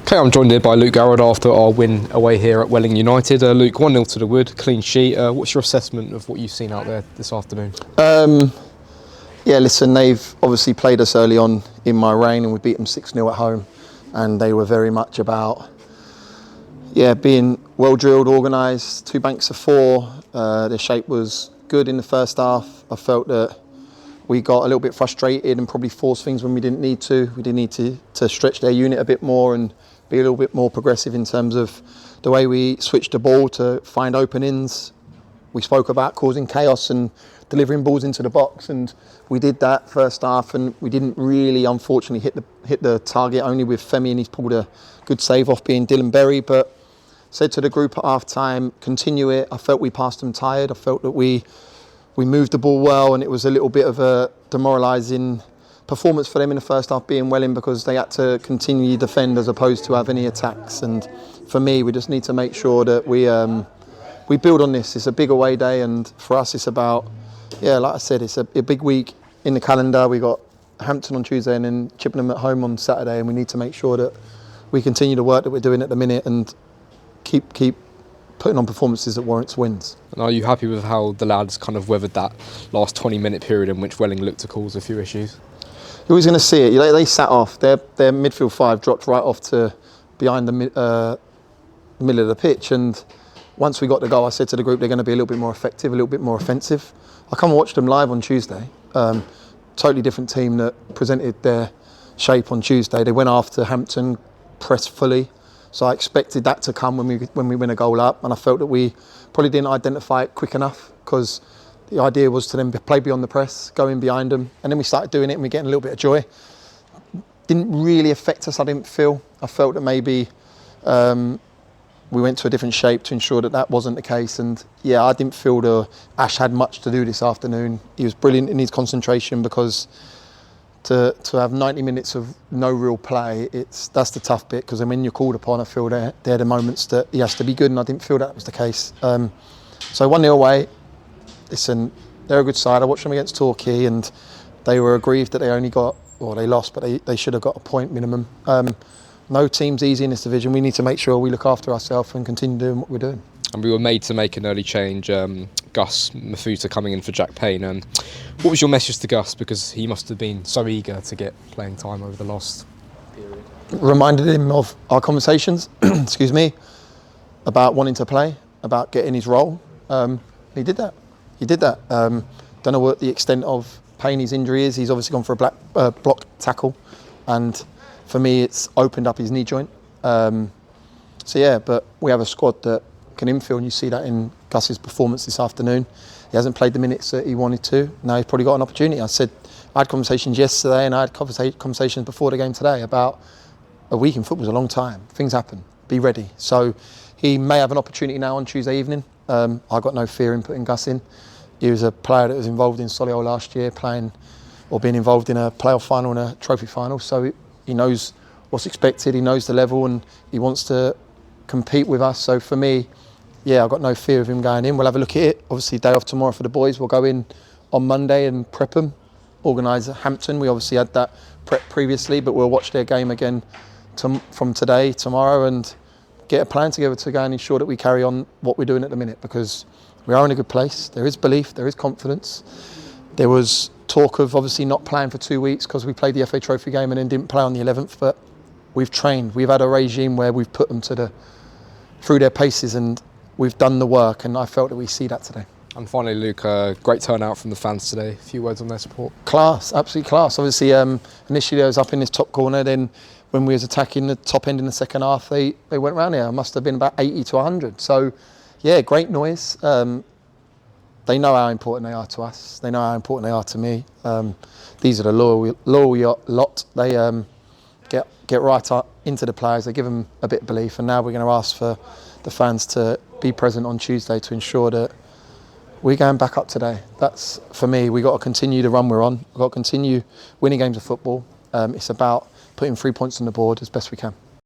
Okay, I'm joined here by Luke Garrard after our win away here at Welling United. Luke, 1-0 to the Wood, clean sheet. What's your assessment of what you've seen out there this afternoon? Yeah, listen, they've obviously played us early on in my reign and we beat them 6-0 at home, and they were very much about being well drilled, organised, 2 banks of 4. Their shape was good in the first half. I felt that we got a little bit frustrated and probably forced things when we didn't need to. We didn't need to stretch their unit a bit more and be a little bit more progressive in terms of the way we switched the ball to find openings. We spoke about causing chaos and delivering balls into the box, and we did that first half, and we didn't really, unfortunately, hit the target, only with Femi, and he's pulled a good save off being Dylan Berry. But said to the group at half time, continue it. I felt we passed them tired. I felt that we moved the ball well, and it was a little bit of a demoralising performance for them in the first half, being Welling, because they had to continually defend as opposed to have any attacks. And for me, we just need to make sure that we build on this. It's a big away day, and for us it's about, like I said, it's a big week in the calendar. We got Hampton on Tuesday and then Chippenham at home on Saturday, and we need to make sure that we continue the work that we're doing at the minute and keep putting on performances that warrants wins. And are you happy with how the lads kind of weathered that last 20-minute period in which Welling looked to cause a few issues? Who was going to see it? They sat off. Their midfield 5 dropped right off to behind the middle of the pitch, and once we got the goal, I said to the group, they're going to be a little bit more effective, a little bit more offensive. I come and watched them live on Tuesday. Totally different team that presented their shape on Tuesday. They went after Hampton, pressed fully. So I expected that to come when we win a goal up, and I felt that we probably didn't identify it quick enough, because the idea was to then play beyond the press, go in behind them, and then we started doing it and we're getting a little bit of joy. Didn't really affect us, I didn't feel. I felt that maybe we went to a different shape to ensure that wasn't the case. And I didn't feel that Ash had much to do this afternoon. He was brilliant in his concentration, because to have 90 minutes of no real play, that's the tough bit, because when you're called upon, I feel they're the moments that he has to be good, and I didn't feel that was the case. So 1-0 away. Listen, they're a good side. I watched them against Torquay, and they were aggrieved that they lost, but they should have got a point minimum. No team's easy in this division. We need to make sure we look after ourselves and continue doing what we're doing. And we were made to make an early change, Gus Mafuta coming in for Jack Payne. What was your message to Gus? Because he must have been so eager to get playing time over the last period. Reminded him of our conversations, excuse me, about wanting to play, about getting his role. He did that. Don't know what the extent of Payne's injury is. He's obviously gone for a block tackle, and for me it's opened up his knee joint. But we have a squad that can infill, and you see that in Gus's performance this afternoon. He hasn't played the minutes that he wanted to. Now he's probably got an opportunity. I had conversations yesterday, and I had conversations before the game today about a week in football is a long time. Things happen. Be ready. So he may have an opportunity now on Tuesday evening. I've got no fear in putting Gus in. He was a player that was involved in Solihull last year, being involved in a playoff final and a trophy final. So he knows what's expected. He knows the level, and he wants to compete with us. So for me, I've got no fear of him going in. We'll have a look at it. Obviously, day off tomorrow for the boys. We'll go in on Monday and prep them, organise Hampton. We obviously had that prep previously, but we'll watch their game again from today, tomorrow, and get a plan together to go and ensure that we carry on what we're doing at the minute, because we are in a good place. There is belief, there is confidence. There was talk of obviously not playing for 2 weeks because we played the FA Trophy game and then didn't play on the 11th, but we've trained. We've had a regime where we've put them through their paces, and we've done the work, and I felt that we see that today. And finally, Luke, great turnout from the fans today. A few words on their support. Class, absolute class. Obviously, initially I was up in this top corner, then when we was attacking the top end in the second half, they went round here. It must have been about 80 to 100. So, great noise. They know how important they are to us. They know how important they are to me. These are the loyal lot. They get right up into the players. They give them a bit of belief, and now we're going to ask for the fans to be present on Tuesday to ensure that we're going back up today. That's, for me, we've got to continue the run we're on. We've got to continue winning games of football. It's about putting 3 points on the board as best we can.